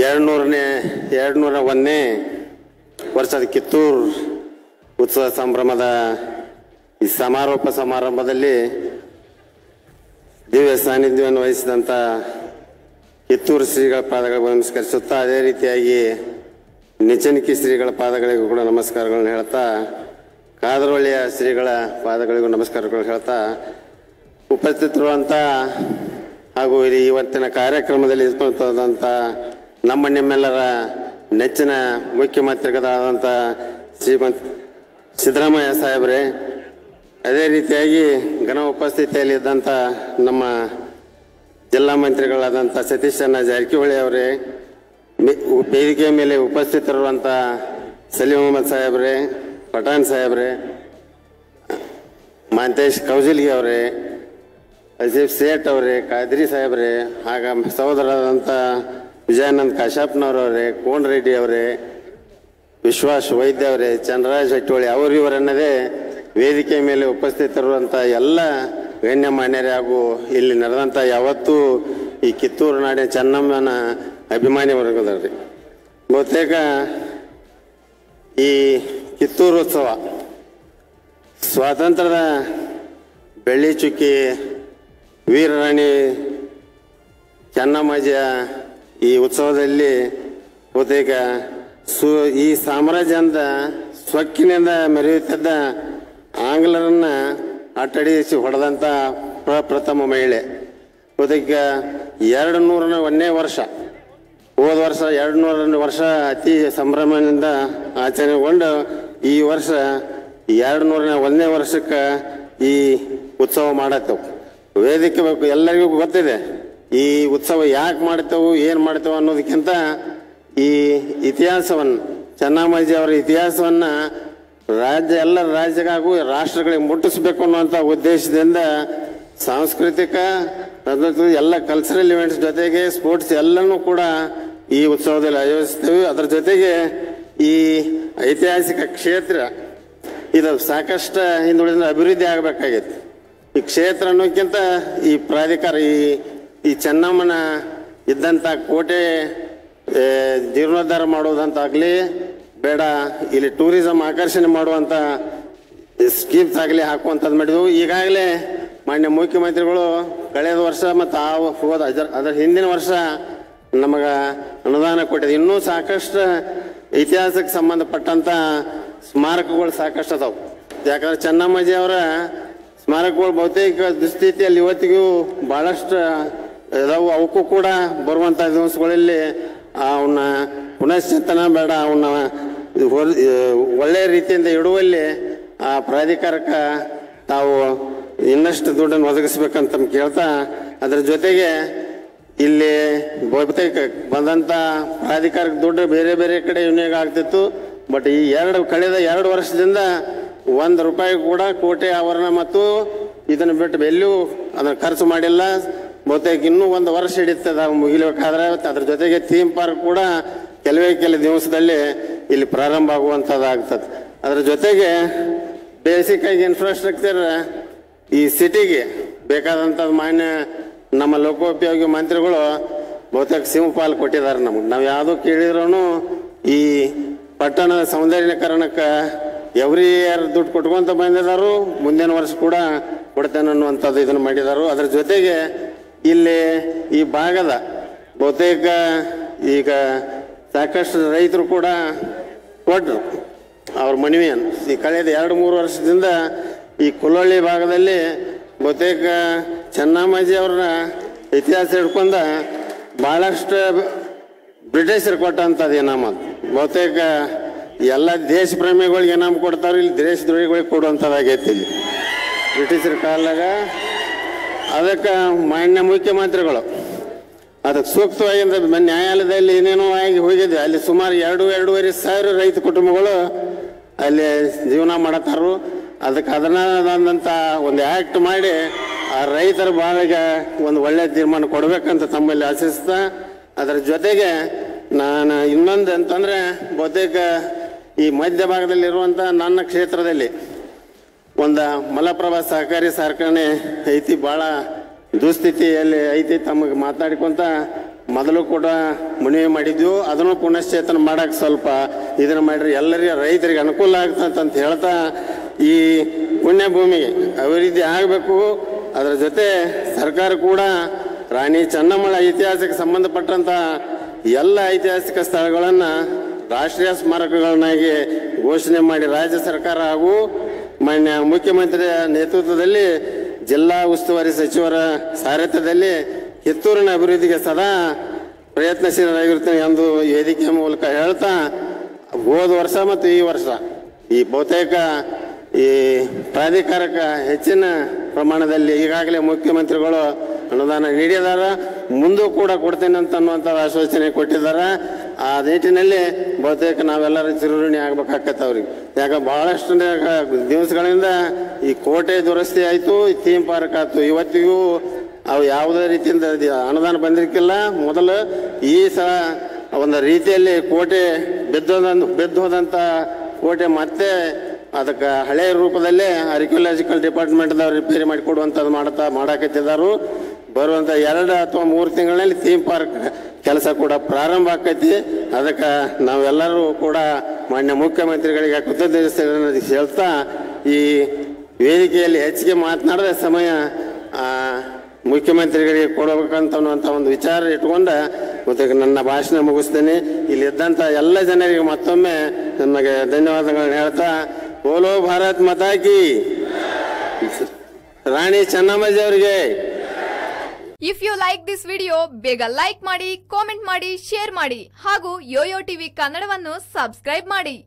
201ನೇ ವರ್ಷದ ಕಿತ್ತೂರು ಉತ್ಸವ ಸಂಭ್ರಮದ ಈ ಸಮಾರೋಪ ಸಮಾರಂಭದಲ್ಲಿ ದಿವ್ಯ ಸಾನ್ನಿಧ್ಯವನ್ನು ವಹಿಸಿದಂಥ ಕಿತ್ತೂರು ಶ್ರೀಗಳ ಪಾದಗಳಿಗೆ ನಮಸ್ಕರಿಸುತ್ತಾ, ಅದೇ ರೀತಿಯಾಗಿ ನಿಚನಿಕಿ ಶ್ರೀಗಳ ಪಾದಗಳಿಗೂ ಕೂಡ ನಮಸ್ಕಾರಗಳನ್ನು ಹೇಳ್ತಾ, ಕಾದರೊಳ್ಳಿಯ ಶ್ರೀಗಳ ಪಾದಗಳಿಗೂ ನಮಸ್ಕಾರಗಳು ಹೇಳ್ತಾ, ಉಪಸ್ಥಿತರುವಂಥ ಹಾಗೂ ಇವತ್ತಿನ ಕಾರ್ಯಕ್ರಮದಲ್ಲಿ ಇರ್ತಕ್ಕಂಥ ನಿಮ್ಮೆಲ್ಲರ ನೆಚ್ಚಿನ ಮುಖ್ಯಮಂತ್ರಿಗಳಾದಂಥ ಶ್ರೀಮಂತ ಸಿದ್ದರಾಮಯ್ಯ ಸಾಹೇಬ್ರೆ, ಅದೇ ರೀತಿಯಾಗಿ ಘನ ಉಪಸ್ಥಿತಿಯಲ್ಲಿದ್ದಂಥ ನಮ್ಮ ಜಿಲ್ಲಾ ಮಂತ್ರಿಗಳಾದಂಥ ಸತೀಶ್ ಚಂದ್ರ ಜಾರಕಿಹೊಳಿ ಅವರೇ, ವೇದಿಕೆಯ ಮೇಲೆ ಉಪಸ್ಥಿತರಿರುವಂಥ ಸಲೀಂ ಅಹಮದ್ ಸಾಹೇಬ್ರೆ, ಪಠಾಣ್ ಸಾಹೇಬ್ರೆ, ಮಾಂತೇಶ್ ಕೌಜಲ್ಗಿ ಅವರೇ, ಅಜೀಬ್ ಸೇಠ್ ಅವರೇ, ಕಾದ್ರಿ ಸಾಹೇಬ್ರೆ, ಆಗ ಸಹೋದರರಾದಂಥ ವಿಜಯಾನಂದ್ ಕಾಶ್ಯಪ್ನವರವರೇ, ಕೋನ್ ರೆಡ್ಡಿ ಅವರೇ, ವಿಶ್ವಾಸ್ ವೈದ್ಯ ಅವರೇ, ಚಂದ್ರರಾಜ್ ಹಟ್ಟಿಹೊಳಿ ಇವರನ್ನದೇ ವೇದಿಕೆ ಮೇಲೆ ಉಪಸ್ಥಿತರಿರುವಂಥ ಎಲ್ಲ ಗಣ್ಯಮಾನ್ಯರೇ ಹಾಗೂ ಇಲ್ಲಿ ನಡೆದಂಥ ಯಾವತ್ತೂ ಈ ಕಿತ್ತೂರು ನಾಡಿನ ಚೆನ್ನಮ್ಮನ ಅಭಿಮಾನಿ ವರ್ಗದವ್ರಿ. ಬಹುತೇಕ ಈ ಕಿತ್ತೂರು ಉತ್ಸವ ಸ್ವಾತಂತ್ರ್ಯದ ಬೆಳ್ಳಿ ಚುಕ್ಕಿ ವೀರರಾಣಿ ಚೆನ್ನಮ್ಮಾಜಿಯ ಈ ಉತ್ಸವದಲ್ಲಿ ಬಹುತೇಕ ಈ ಸಾಮ್ರಾಜ್ಯದ ಸೊಕ್ಕಿನಿಂದ ಮೆರೆಯುತ್ತಿದ್ದ ಆಂಗ್ಲರನ್ನ ಅಟ್ಟಡಿಸಿ ಹೊಡೆದಂಥ ಪ್ರಪ್ರಥಮ ಮಹಿಳೆ. ಬಹುತೇಕ 201ನೇ ವರ್ಷ, ಹೋದ ವರ್ಷ 201 ವರ್ಷ ಅತಿ ಸಂಭ್ರಮದಿಂದ ಆಚರಣೆಗೊಂಡು ಈ ವರ್ಷ 201ನೇ ವರ್ಷಕ್ಕೆ ಈ ಉತ್ಸವ ಮಾಡತ್ತೇವೆ. ವೇದಿಕೆ ಬೇಕು ಎಲ್ಲರಿಗೂ ಗೊತ್ತಿದೆ ಈ ಉತ್ಸವ ಯಾಕೆ ಮಾಡ್ತೇವೆ, ಏನು ಮಾಡ್ತೇವೆ ಅನ್ನೋದಕ್ಕಿಂತ ಈ ಇತಿಹಾಸವನ್ನು, ಚೆನ್ನಮ್ಮಾಜಿ ಅವರ ಇತಿಹಾಸವನ್ನು ಎಲ್ಲ ರಾಜ್ಯಗಳಿಗೂ ರಾಷ್ಟ್ರಗಳಿಗೆ ಮುಟ್ಟಿಸ್ಬೇಕು ಅನ್ನುವಂಥ ಉದ್ದೇಶದಿಂದ ಸಾಂಸ್ಕೃತಿಕ ಎಲ್ಲ ಕಲ್ಚರಲ್ ಇವೆಂಟ್ಸ್ ಜೊತೆಗೆ ಸ್ಪೋರ್ಟ್ಸ್ ಎಲ್ಲನೂ ಕೂಡ ಈ ಉತ್ಸವದಲ್ಲಿ ಆಯೋಜಿಸ್ತೇವೆ. ಅದರ ಜೊತೆಗೆ ಈ ಐತಿಹಾಸಿಕ ಕ್ಷೇತ್ರ ಇದು ಸಾಕಷ್ಟು ಹಿಂದುಳಿದ ಅಭಿವೃದ್ಧಿ ಆಗಬೇಕಾಗಿತ್ತು. ಈ ಕ್ಷೇತ್ರ ಅನ್ನೋಕ್ಕಿಂತ ಈ ಪ್ರಾಧಿಕಾರ, ಈ ಚೆನ್ನಮ್ಮನ ಇದ್ದಂಥ ಕೋಟೆ ಜೀರ್ಣೋದ್ಧಾರ ಮಾಡೋದಂತಾಗಲಿ ಬೇಡ, ಇಲ್ಲಿ ಟೂರಿಸಂ ಆಕರ್ಷಣೆ ಮಾಡುವಂಥ ಸ್ಕೀಮ್ಸ್ ಆಗಲಿ ಹಾಕುವಂಥದ್ದು ಮಾಡಿದ್ವು. ಈಗಾಗಲೇ ಮಾನ್ಯ ಮುಖ್ಯಮಂತ್ರಿಗಳು ಕಳೆದ ವರ್ಷ ಮತ್ತು ಅದರ ಹಿಂದಿನ ವರ್ಷ ನಮಗೆ ಅನುದಾನ ಕೊಟ್ಟಿದೆ. ಇನ್ನೂ ಸಾಕಷ್ಟು ಇತಿಹಾಸಕ್ಕೆ ಸಂಬಂಧಪಟ್ಟಂಥ ಸ್ಮಾರಕಗಳು ಸಾಕಷ್ಟು ಅದಾವೆ. ಯಾಕಂದ್ರೆ ಚೆನ್ನಮ್ಮಾಜಿ ಅವರ ಸ್ಮಾರಕಗಳು ಬಹುತೇಕ ದುಸ್ಥಿತಿಯಲ್ಲಿ ಇವತ್ತಿಗೂ ಭಾಳಷ್ಟು ಅದಾವು. ಅವಕ್ಕೂ ಕೂಡ ಬರುವಂಥ ದಿವಸಗಳಲ್ಲಿ ಅವನ್ನ ಪುನಶ್ಚಿಂತನ ಬೇಡ, ಅವನ್ನ ಒಳ್ಳೆಯ ರೀತಿಯಿಂದ ಇಡುವಲ್ಲಿ ಆ ಪ್ರಾಧಿಕಾರಕ್ಕೆ ತಾವು ಇನ್ನಷ್ಟು ದುಡ್ಡನ್ನು ಒದಗಿಸ್ಬೇಕಂತ ಕೇಳ್ತಾ, ಅದರ ಜೊತೆಗೆ ಇಲ್ಲಿ ಬಹುತೇಕ ಬಂದಂಥ ಪ್ರಾಧಿಕಾರಕ್ಕೆ ದುಡ್ಡು ಬೇರೆ ಬೇರೆ ಕಡೆ ವಿನಿಯೋಗ ಆಗ್ತಿತ್ತು. ಬಟ್ ಈ ಕಳೆದ 2 ವರ್ಷದಿಂದ ₹1 ಕೂಡ ಕೋಟೆ ಆವರಣ ಮತ್ತು ಇದನ್ನು ಬಿಟ್ಟು ಎಲ್ಲೂ ಅದನ್ನು ಖರ್ಚು ಮಾಡಿಲ್ಲ. ಬಹುತೇಕ ಇನ್ನೂ 1 ವರ್ಷ ಹಿಡಿತದ ಮುಗಿಬೇಕಾದ್ರೆ. ಅದ್ರ ಜೊತೆಗೆ ಥೀಮ್ ಪಾರ್ಕ್ ಕೂಡ ಕೆಲವೇ ದಿವಸದಲ್ಲಿ ಇಲ್ಲಿ ಪ್ರಾರಂಭ ಆಗುವಂಥದ್ದಾಗ್ತದೆ. ಅದರ ಜೊತೆಗೆ ಬೇಸಿಕ್ ಆಗಿ ಇನ್ಫ್ರಾಸ್ಟ್ರಕ್ಚರ್ ಈ ಸಿಟಿಗೆ ಬೇಕಾದಂಥದ್ದು ಮಾನ್ಯ ನಮ್ಮ ಲೋಕೋಪಯೋಗಿ ಮಂತ್ರಿಗಳು ಬಹುತೇಕ ಸಿಂಹಪಾಲು ಕೊಟ್ಟಿದ್ದಾರೆ ನಮಗೆ. ನಾವು ಯಾವುದೋ ಕೇಳಿದ್ರೂ ಈ ಪಟ್ಟಣದ ಸೌಂದರ್ಯೀಕರಣಕ್ಕೆ ಎವ್ರಿ ಇಯರ್ ದುಡ್ಡು ಕೊಟ್ಕೊಂತ ಬಂದಿದ್ದಾರು, ಮುಂದಿನ ವರ್ಷ ಕೂಡ ಕೊಡ್ತೇನೆ ಅನ್ನುವಂಥದ್ದು ಇದನ್ನು ಮಾಡಿದ್ದಾರೆ. ಅದರ ಜೊತೆಗೆ ಇಲ್ಲಿ ಈ ಭಾಗದ ಬಹುತೇಕ ಈಗ ಸಾಕಷ್ಟು ರೈತರು ಕೂಡ ಕೊಟ್ಟರು ಅವ್ರ ಮನವಿಯನ್ನು. ಈ ಕಳೆದ 2-3 ವರ್ಷದಿಂದ ಈ ಕುಲ್ಲೊಳ್ಳಿ ಭಾಗದಲ್ಲಿ ಬಹುತೇಕ ಚೆನ್ನಮ್ಮಾಜಿ ಅವ್ರನ್ನ ಇತಿಹಾಸ ಹಿಡ್ಕೊಂಡ ಭಾಳಷ್ಟು ಬ್ರಿಟಿಷರು ಕೊಟ್ಟಂಥದ್ದು ಇನಾಮ. ಬಹುತೇಕ ಎಲ್ಲ ದೇಶ ಪ್ರೇಮಿಗಳಿಗೆ ಇನಾಮ ಕೊಡ್ತಾರೆ, ಇಲ್ಲಿ ದೇಶದ್ರೋಹಿಗಳಿಗೆ ಕೊಡುವಂಥದ್ದಾಗೈತಿ ಇಲ್ಲಿ ಬ್ರಿಟಿಷರ ಕಾಲಾಗ. ಅದಕ್ಕೆ ಮಾನ್ಯ ಮುಖ್ಯಮಂತ್ರಿಗಳು ಅದಕ್ಕೆ ಸೂಕ್ತವಾಗಿ ನ್ಯಾಯಾಲಯದಲ್ಲಿ ಏನೇನೋ ಆಗಿ ಹೋಗಿದೆ. ಅಲ್ಲಿ ಸುಮಾರು 2-2.5 ಸಾವಿರ ರೈತ ಕುಟುಂಬಗಳು ಅಲ್ಲಿ ಜೀವನ ಮಾಡತ್ತಾರು. ಅದಕ್ಕೆ ಅದನ್ನಂಥ ಒಂದು ಆ್ಯಕ್ಟ್ ಮಾಡಿ ಆ ರೈತರ ಬಾಳಿಗೆ ಒಂದು ಒಳ್ಳೆಯ ತೀರ್ಮಾನ ಕೊಡಬೇಕಂತ ತಮ್ಮಲ್ಲಿ ಆಶಿಸ್ತಾ, ಅದರ ಜೊತೆಗೆ ನಾನು ಇನ್ನೊಂದು ಅಂತಂದರೆ ಬಹುತೇಕ ಈ ಮಧ್ಯ ಭಾಗದಲ್ಲಿರುವಂಥ ನನ್ನ ಕ್ಷೇತ್ರದಲ್ಲಿ ಒಂದು ಮಲಪ್ರಭಾ ಸಹಕಾರಿ ಕಾರ್ಖಾನೆ ಐತಿ, ಭಾಳ ದುಸ್ಥಿತಿಯಲ್ಲಿ ಐತಿ. ತಮಗೆ ಮಾತಾಡ್ಕೊಂತ ಮೊದಲು ಕೂಡ ಮನವಿ ಮಾಡಿದ್ವು, ಅದನ್ನು ಪುನಶ್ಚೇತನ ಮಾಡಕ್ಕೆ ಸ್ವಲ್ಪ ಇದನ್ನು ಮಾಡಿರಿ, ಎಲ್ಲರಿಗೆ ರೈತರಿಗೆ ಅನುಕೂಲ ಆಗ್ತಂತ ಹೇಳ್ತಾ ಈ ಪುಣ್ಯ ಭೂಮಿಗೆ ಅಭಿವೃದ್ಧಿ ಆಗಬೇಕು. ಅದರ ಜೊತೆ ಸರ್ಕಾರ ಕೂಡ ರಾಣಿ ಚೆನ್ನಮ್ಮಳ ಇತಿಹಾಸಕ್ಕೆ ಸಂಬಂಧಪಟ್ಟಂಥ ಎಲ್ಲ ಐತಿಹಾಸಿಕ ಸ್ಥಳಗಳನ್ನು ರಾಷ್ಟ್ರೀಯ ಸ್ಮಾರಕಗಳನ್ನಾಗಿ ಘೋಷಣೆ ಮಾಡಿ ರಾಜ್ಯ ಸರ್ಕಾರ ಹಾಗೂ ಮಾನ್ಯ ಮುಖ್ಯಮಂತ್ರಿಯ ನೇತೃತ್ವದಲ್ಲಿ ಜಿಲ್ಲಾ ಉಸ್ತುವಾರಿ ಸಚಿವರ ಸಾರಥ್ಯದಲ್ಲಿ ಕಿತ್ತೂರಿನ ಅಭಿವೃದ್ಧಿಗೆ ಸದಾ ಪ್ರಯತ್ನಶೀಲರಾಗಿರ್ತೇನೆ ಎಂದು ವೇದಿಕೆ ಮೂಲಕ ಹೇಳ್ತಾ, ಹೋದ ವರ್ಷ ಮತ್ತು ಈ ವರ್ಷ ಈ ಬಹುತೇಕ ಈ ಪ್ರಾಧಿಕಾರಕ್ಕೆ ಹೆಚ್ಚಿನ ಪ್ರಮಾಣದಲ್ಲಿ ಈಗಾಗಲೇ ಮುಖ್ಯಮಂತ್ರಿಗಳು ಅನುದಾನ ನೀಡಿದ್ದಾರೆ, ಮುಂದೂ ಕೂಡ ಕೊಡ್ತೇನೆ ಅಂತ ಅನ್ನುವಂಥ ಆಶ್ವಾಸನೆ ಕೊಟ್ಟಿದ್ದಾರೆ. ಆ ನಿಟ್ಟಿನಲ್ಲಿ ಬಹುತೇಕ ನಾವೆಲ್ಲರೂ ಚಿರಋಣಿ ಆಗ್ಬೇಕಾಗತ್ತೆ ಅವ್ರಿಗೆ. ಯಾಕೆ ಬಹಳಷ್ಟು ದಿವಸಗಳಿಂದ ಈ ಕೋಟೆ ದುರಸ್ತಿ ಆಯಿತು, ಥೀಮ್ ಪಾರ್ಕ್ ಆಯಿತು, ಇವತ್ತಿಗೂ ಅವು ಯಾವುದೇ ರೀತಿಯಿಂದ ಅನುದಾನ ಬಂದಿರಕ್ಕಿಲ್ಲ. ಮೊದಲು ಈ ಸಲ ಒಂದು ರೀತಿಯಲ್ಲಿ ಕೋಟೆ ಬಿದ್ದು ಹೋದಂಥ ಕೋಟೆ ಮತ್ತೆ ಅದಕ್ಕೆ ಹಳೆಯ ರೂಪದಲ್ಲೇ ಆರ್ಕಿಯಾಲಜಿಕಲ್ ಡಿಪಾರ್ಟ್ಮೆಂಟ್ದವ್ರು ರಿಪೇರಿ ಮಾಡಿಕೊಡುವಂಥದ್ದು ಮಾಡಾಕತ್ತಿದ್ದಾರೆ. ಬರುವಂಥ 2 ಅಥವಾ 3 ತಿಂಗಳಲ್ಲಿ ಥೀಮ್ ಪಾರ್ಕ್ ಕೆಲಸ ಕೂಡ ಪ್ರಾರಂಭ ಆಕೈತಿ. ಅದಕ್ಕೆ ನಾವೆಲ್ಲರೂ ಕೂಡ ಮಾನ್ಯ ಮುಖ್ಯಮಂತ್ರಿಗಳಿಗೆ ಕೃತಜ್ಞತೆ ಹೇಳ್ತಾ ಈ ವೇದಿಕೆಯಲ್ಲಿ ಹೆಚ್ಚಿಗೆ ಮಾತನಾಡಿದ ಸಮಯ ಮುಖ್ಯಮಂತ್ರಿಗಳಿಗೆ ಕೊಡಬೇಕಂತ ಅನ್ನುವಂಥ ಒಂದು ವಿಚಾರ ಇಟ್ಕೊಂಡ ಮತ್ತೆ ನನ್ನ ಭಾಷಣ ಮುಗಿಸ್ತೇನೆ. ಇಲ್ಲಿದ್ದಂಥ ಎಲ್ಲ ಜನರಿಗೆ ಮತ್ತೊಮ್ಮೆ ನಮಗೆ ಧನ್ಯವಾದಗಳನ್ನು ಹೇಳ್ತಾ, ಬೋಲೋ ಭಾರತ್ ಮಾತಾ ಕಿ, ರಾಣಿ ಚೆನ್ನಮ್ಮಾಜಿ ಅವರಿಗೆ. If you like this video ಬೇಗ ಲೈಕ್ ಮಾಡಿ, ಕಾಮೆಂಟ್ ಮಾಡಿ, ಶೇರ್ ಮಾಡಿ ಹಾಗೂ ಯೋಯೋ ಟಿವಿ ಕನ್ನಡವನ್ನು ಸಬ್ಸ್ಕ್ರೈಬ್ ಮಾಡಿ.